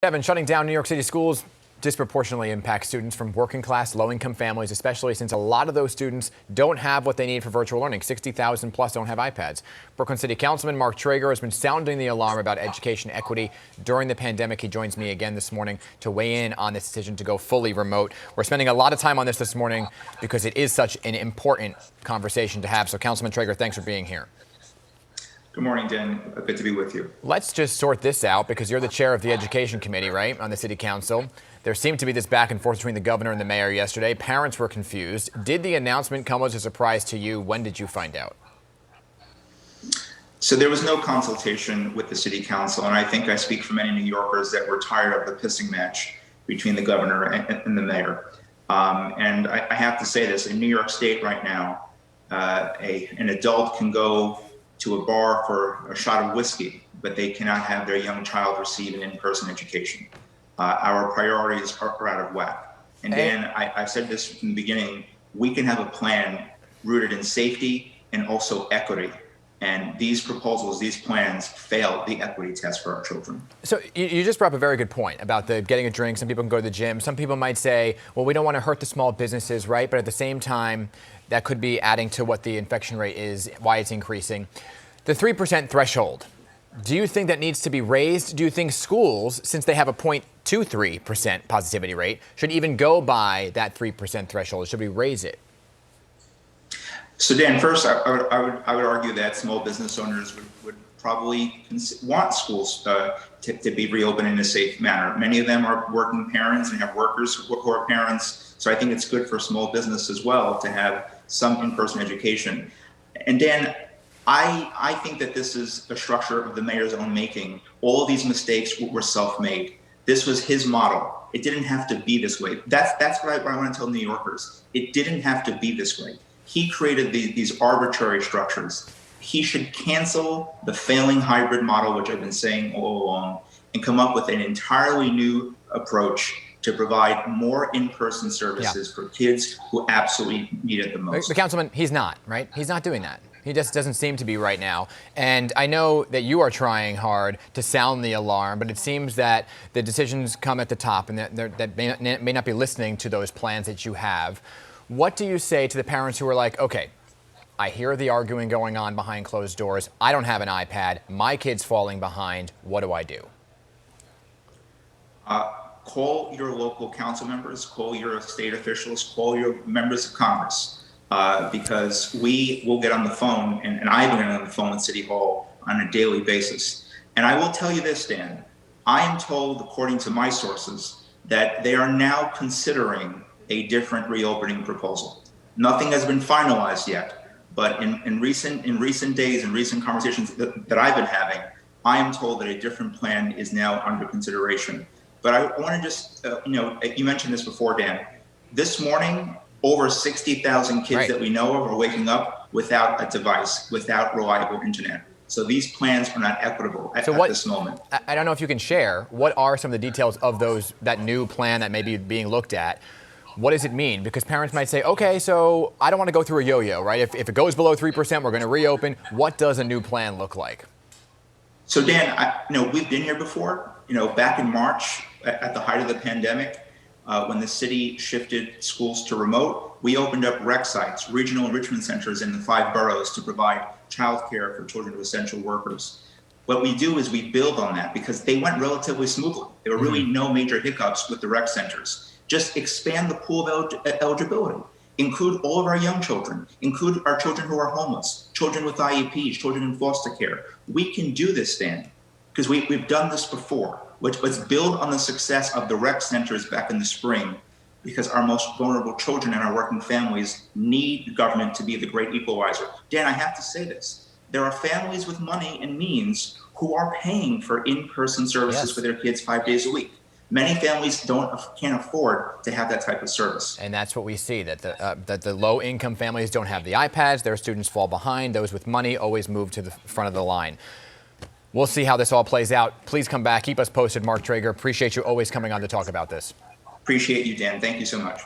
Kevin, shutting down New York City schools disproportionately impacts students from working class, low-income families, especially since a lot of those students don't have what they need for virtual learning. 60,000 plus don't have iPads. Brooklyn City Councilman Mark Treyger has been sounding the alarm about education equity during the pandemic. He joins me again this morning to weigh in on this decision to go fully remote. We're spending a lot of time on this morning because it is such an important conversation to have. So, Councilman Treyger, thanks for being here. Good morning, Dan. Good to be with you. Let's just sort this out because you're the chair of the Education Committee, right, on the City Council. There seemed to be this back and forth between the governor and the mayor yesterday. Parents were confused. Did the announcement come as a surprise to you? When did you find out? So there was no consultation with the City Council, and I think I speak for many New Yorkers that were tired of the pissing match between the governor and the mayor. And I have to say this, in New York State right now, an adult can go to a bar for a shot of whiskey, but they cannot have their young child receive an in-person education. Our priorities are out of whack. And Dan, I've said this from the beginning, we can have a plan rooted in safety and also equity. And these proposals, these plans fail the equity test for our children. So you just brought up a very good point about the getting a drink. Some people can go to the gym. Some people might say, well, we don't want to hurt the small businesses, right? But at the same time, that could be adding to what the infection rate is, why it's increasing. The 3% threshold, do you think that needs to be raised? Do you think schools, since they have a 0.23% positivity rate, should even go by that 3% threshold? Should we raise it? So Dan, first, I would argue that small business owners would probably want schools to be reopened in a safe manner. Many of them are working parents and have workers who are parents. So I think it's good for small business as well to have some in-person education. And Dan, I think that this is a structure of the mayor's own making. All of these mistakes were self-made. This was his model. It didn't have to be this way. That's what I want to tell New Yorkers. It didn't have to be this way. He created these arbitrary structures. He should cancel the failing hybrid model, which I've been saying all along, and come up with an entirely new approach to provide more in-person services for kids who absolutely need it the most. The Councilman, he's not, right? He's not doing that. He just doesn't seem to be right now. And I know that you are trying hard to sound the alarm, but it seems that the decisions come at the top and that may not be listening to those plans that you have. What do you say to the parents who are like, okay, I hear the arguing going on behind closed doors. I don't have an iPad. My kid's falling behind. What do I do? Call your local council members, call your state officials, call your members of Congress. Because we will get on the phone, and I've been on the phone with City Hall on a daily basis. And I will tell you this, Dan, I am told, according to my sources, that they are now considering a different reopening proposal. Nothing has been finalized yet, but in recent days and recent conversations that I've been having, I am told that a different plan is now under consideration. But I want to just, you mentioned this before, Dan. This morning, over 60,000 kids that we know of are waking up without a device, without reliable internet. So these plans are not equitable at this moment. I don't know if you can share, what are some of the details of that new plan that may be being looked at? What does it mean? Because parents might say, okay, so I don't want to go through a yo-yo, right? If it goes below 3%, we're going to reopen. What does a new plan look like? So Dan, we've been here before. Back in March, at the height of the pandemic, when the city shifted schools to remote, we opened up rec sites, regional enrichment centers in the 5 boroughs to provide childcare for children of essential workers. What we do is we build on that because they went relatively smoothly. There were really no major hiccups with the rec centers. Just expand the pool of eligibility. Include all of our young children. Include our children who are homeless, children with IEPs, children in foster care. We can do this, Dan, because we've done this before. Let's build on the success of the rec centers back in the spring, because our most vulnerable children and our working families need government to be the great equalizer. Dan, I have to say this. There are families with money and means who are paying for in-person services for their kids 5 days a week. Many families can't afford to have that type of service. And that's what we see, that the low-income families don't have the iPads. Their students fall behind. Those with money always move to the front of the line. We'll see how this all plays out. Please come back. Keep us posted, Mark Treyger. Appreciate you always coming on to talk about this. Appreciate you, Dan. Thank you so much.